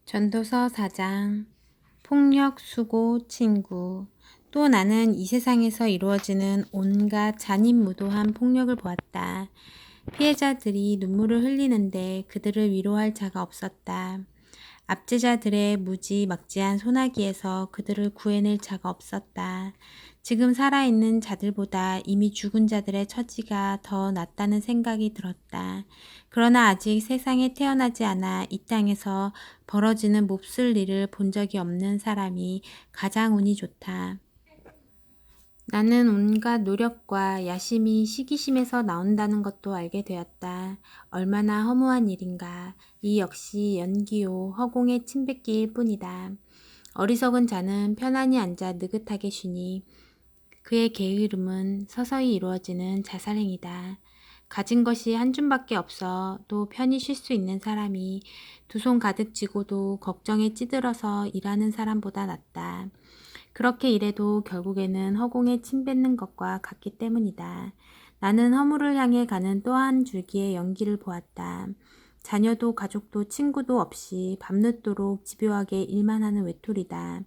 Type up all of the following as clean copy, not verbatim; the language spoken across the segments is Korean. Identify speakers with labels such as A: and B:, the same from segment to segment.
A: 전도서 4장. 폭력, 수고, 친구. 또 나는 이 세상에서 이루어지는 온갖 잔인무도한 폭력을 보았다. 피해자들이 눈물을 흘리는데 그들을 위로할 자가 없었다. 압제자들의 무지막지한 소나기에서 그들을 구해낼 자가 없었다. 지금 살아있는 자들보다 이미 죽은 자들의 처지가 더 낫다는 생각이 들었다. 그러나 아직 세상에 태어나지 않아 이 땅에서 벌어지는 몹쓸 일을 본 적이 없는 사람이 가장 운이 좋다. 나는 온갖 노력과 야심이 시기심에서 나온다는 것도 알게 되었다. 얼마나 허무한 일인가. 이 역시 연기요 허공의 침뱉기일 뿐이다. 어리석은 자는 편안히 앉아 느긋하게 쉬니 그의 게으름은 서서히 이루어지는 자살행위다. 가진 것이 한 줌밖에 없어 또 편히 쉴 수 있는 사람이 두 손 가득 쥐고도 걱정에 찌들어서 일하는 사람보다 낫다. 그렇게 일해도 결국에는 허공에 침 뱉는 것과 같기 때문이다. 나는 허물을 향해 가는 또 한 줄기의 연기를 보았다. 자녀도 가족도 친구도 없이 밤늦도록 집요하게 일만 하는 외톨이다.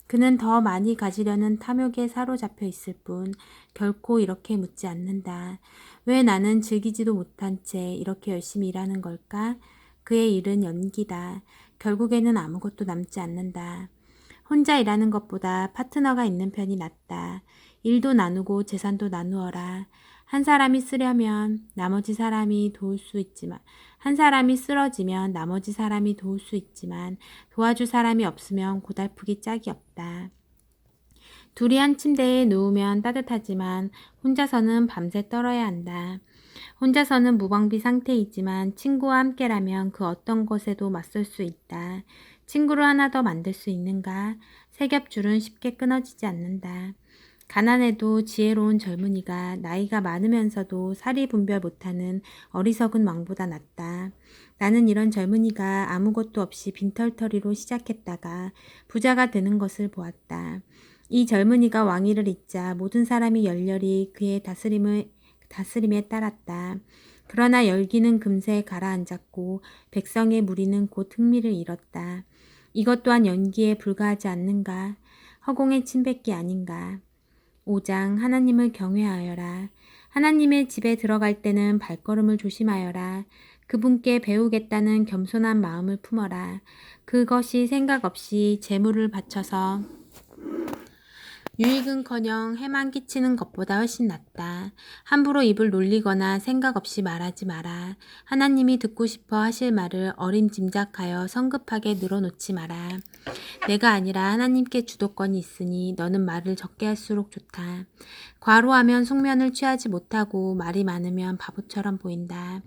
A: 그는 더 많이 가지려는 탐욕에 사로잡혀 있을 뿐 결코 이렇게 묻지 않는다. 왜 나는 즐기지도 못한 채 이렇게 열심히 일하는 걸까? 그의 일은 연기다. 결국에는 아무것도 남지 않는다. 혼자 일하는 것보다 파트너가 있는 편이 낫다. 일도 나누고 재산도 나누어라. 한 사람이 쓰려면 나머지 사람이 도울 수 있지만, 한 사람이 쓰러지면 나머지 사람이 도울 수 있지만 도와줄 사람이 없으면 고달프기 짝이 없다. 둘이 한 침대에 누우면 따뜻하지만 혼자서는 밤새 떨어야 한다. 혼자서는 무방비 상태이지만 친구와 함께라면 그 어떤 것에도 맞설 수 있다. 친구를 하나 더 만들 수 있는가? 세 겹줄은 쉽게 끊어지지 않는다. 가난해도 지혜로운 젊은이가 나이가 많으면서도 사리 분별 못하는 어리석은 왕보다 낫다. 나는 이런 젊은이가 아무것도 없이 빈털터리로 시작했다가 부자가 되는 것을 보았다. 이 젊은이가 왕위를 잇자 모든 사람이 열렬히 그의 다스림에 따랐다. 그러나 열기는 금세 가라앉았고 백성의 무리는 곧 흥미를 잃었다. 이것 또한 연기에 불과하지 않는가? 허공의 침뱉기 아닌가? 5장. 하나님을 경외하여라. 하나님의 집에 들어갈 때는 발걸음을 조심하여라. 그분께 배우겠다는 겸손한 마음을 품어라. 그것이 생각 없이 재물을 바쳐서 유익은커녕 해만 끼치는 것보다 훨씬 낫다. 함부로 입을 놀리거나 생각 없이 말하지 마라. 하나님이 듣고 싶어 하실 말을 어림짐작하여 성급하게 늘어놓지 마라. 내가 아니라 하나님께 주도권이 있으니 너는 말을 적게 할수록 좋다. 과로하면 숙면을 취하지 못하고 말이 많으면 바보처럼 보인다.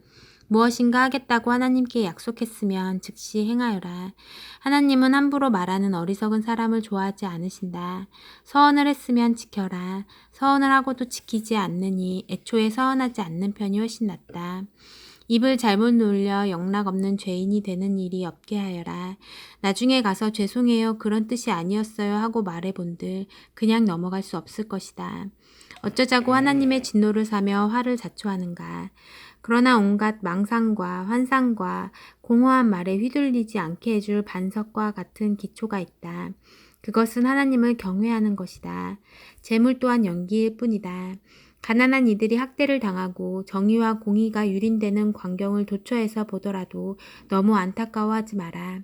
A: 무엇인가 하겠다고 하나님께 약속했으면 즉시 행하여라. 하나님은 함부로 말하는 어리석은 사람을 좋아하지 않으신다. 서원을 했으면 지켜라. 서원을 하고도 지키지 않느니 애초에 서원하지 않는 편이 훨씬 낫다. 입을 잘못 놀려 영락 없는 죄인이 되는 일이 없게 하여라. 나중에 가서 죄송해요, 그런 뜻이 아니었어요 하고 말해본들 그냥 넘어갈 수 없을 것이다. 어쩌자고 하나님의 진노를 사며 화를 자초하는가. 그러나 온갖 망상과 환상과 공허한 말에 휘둘리지 않게 해줄 반석과 같은 기초가 있다. 그것은 하나님을 경외하는 것이다. 재물 또한 연기일 뿐이다. 가난한 이들이 학대를 당하고 정의와 공의가 유린되는 광경을 도처에서 보더라도 너무 안타까워하지 마라.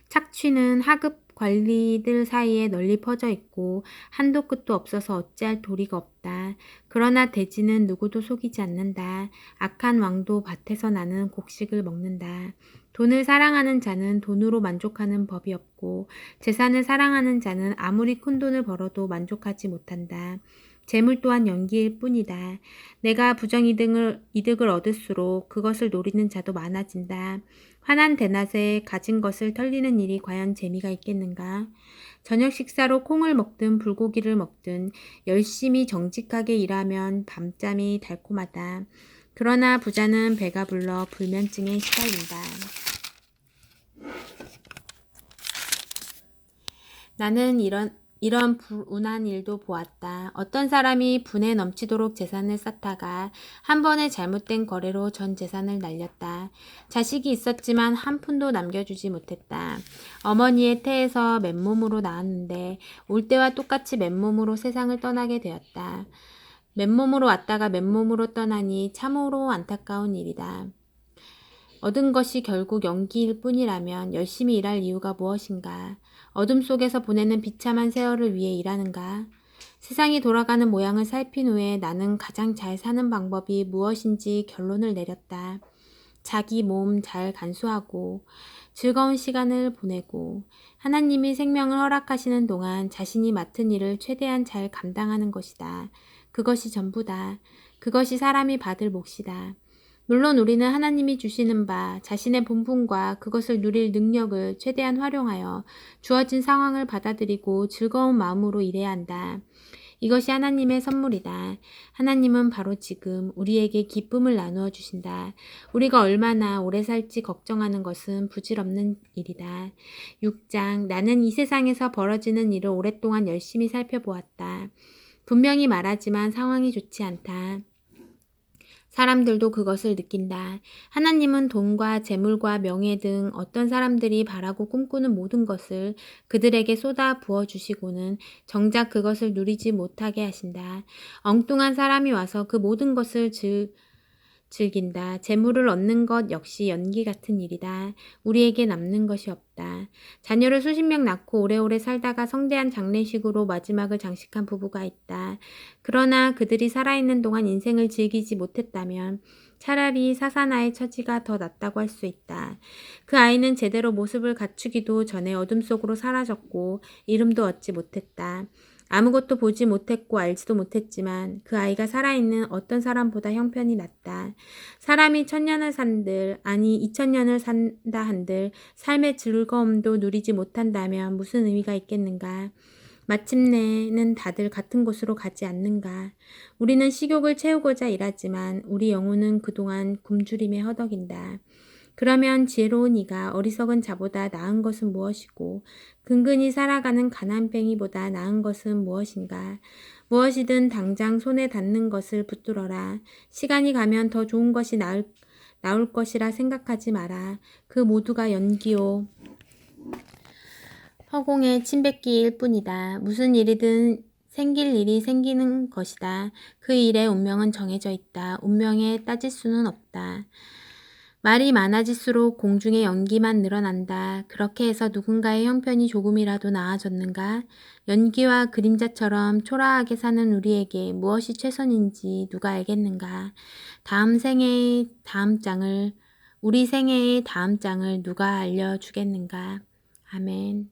A: 착취는 하급 관리들 사이에 널리 퍼져 있고 한도 끝도 없어서 어찌할 도리가 없다. 그러나 돼지는 누구도 속이지 않는다. 악한 왕도 밭에서 나는 곡식을 먹는다. 돈을 사랑하는 자는 돈으로 만족하는 법이 없고 재산을 사랑하는 자는 아무리 큰 돈을 벌어도 만족하지 못한다. 재물 또한 연기일 뿐이다. 내가 부정이득을 얻을수록 그것을 노리는 자도 많아진다. 환한 대낮에 가진 것을 털리는 일이 과연 재미가 있겠는가? 저녁 식사로 콩을 먹든 불고기를 먹든 열심히 정직하게 일하면 밤잠이 달콤하다. 그러나 부자는 배가 불러 불면증에 시달린다. 나는 이런 불운한 일도 보았다. 어떤 사람이 분에 넘치도록 재산을 쌓다가 한 번의 잘못된 거래로 전 재산을 날렸다. 자식이 있었지만 한 푼도 남겨주지 못했다. 어머니의 태에서 맨몸으로 나왔는데 올 때와 똑같이 맨몸으로 세상을 떠나게 되었다. 맨몸으로 왔다가 맨몸으로 떠나니 참으로 안타까운 일이다. 얻은 것이 결국 연기일 뿐이라면 열심히 일할 이유가 무엇인가? 어둠 속에서 보내는 비참한 세월을 위해 일하는가? 세상이 돌아가는 모양을 살핀 후에 나는 가장 잘 사는 방법이 무엇인지 결론을 내렸다. 자기 몸 잘 간수하고 즐거운 시간을 보내고 하나님이 생명을 허락하시는 동안 자신이 맡은 일을 최대한 잘 감당하는 것이다. 그것이 전부다. 그것이 사람이 받을 몫이다. 물론 우리는 하나님이 주시는 바 자신의 본분과 그것을 누릴 능력을 최대한 활용하여 주어진 상황을 받아들이고 즐거운 마음으로 일해야 한다. 이것이 하나님의 선물이다. 하나님은 바로 지금 우리에게 기쁨을 나누어 주신다. 우리가 얼마나 오래 살지 걱정하는 것은 부질없는 일이다. 6장 나는 이 세상에서 벌어지는 일을 오랫동안 열심히 살펴보았다. 분명히 말하지만 상황이 좋지 않다. 사람들도 그것을 느낀다. 하나님은 돈과 재물과 명예 등 어떤 사람들이 바라고 꿈꾸는 모든 것을 그들에게 쏟아 부어주시고는 정작 그것을 누리지 못하게 하신다. 엉뚱한 사람이 와서 그 모든 것을 즐긴다. 재물을 얻는 것 역시 연기 같은 일이다. 우리에게 남는 것이 없다. 자녀를 수십 명 낳고 오래오래 살다가 성대한 장례식으로 마지막을 장식한 부부가 있다. 그러나 그들이 살아있는 동안 인생을 즐기지 못했다면 차라리 사사나의 처지가 더 낫다고 할 수 있다. 그 아이는 제대로 모습을 갖추기도 전에 어둠 속으로 사라졌고 이름도 얻지 못했다. 아무것도 보지 못했고 알지도 못했지만 그 아이가 살아있는 어떤 사람보다 형편이 낫다. 사람이 1000년을 산들 아니 2000년을 산다 한들 삶의 즐거움도 누리지 못한다면 무슨 의미가 있겠는가. 마침내는 다들 같은 곳으로 가지 않는가. 우리는 식욕을 채우고자 일하지만 우리 영혼은 그동안 굶주림에 허덕인다. 그러면 지혜로운 이가 어리석은 자보다 나은 것은 무엇이고 근근히 살아가는 가난뱅이보다 나은 것은 무엇인가. 무엇이든 당장 손에 닿는 것을 붙들어라. 시간이 가면 더 좋은 것이 나올 것이라 생각하지 마라. 그 모두가 연기요 허공의 침뱉기일 뿐이다. 무슨 일이든 생길 일이 생기는 것이다. 그 일의 운명은 정해져 있다. 운명에 따질 수는 없다. 말이 많아질수록 공중의 연기만 늘어난다. 그렇게 해서 누군가의 형편이 조금이라도 나아졌는가? 연기와 그림자처럼 초라하게 사는 우리에게 무엇이 최선인지 누가 알겠는가? 우리 생애의 다음 장을 누가 알려주겠는가? 아멘.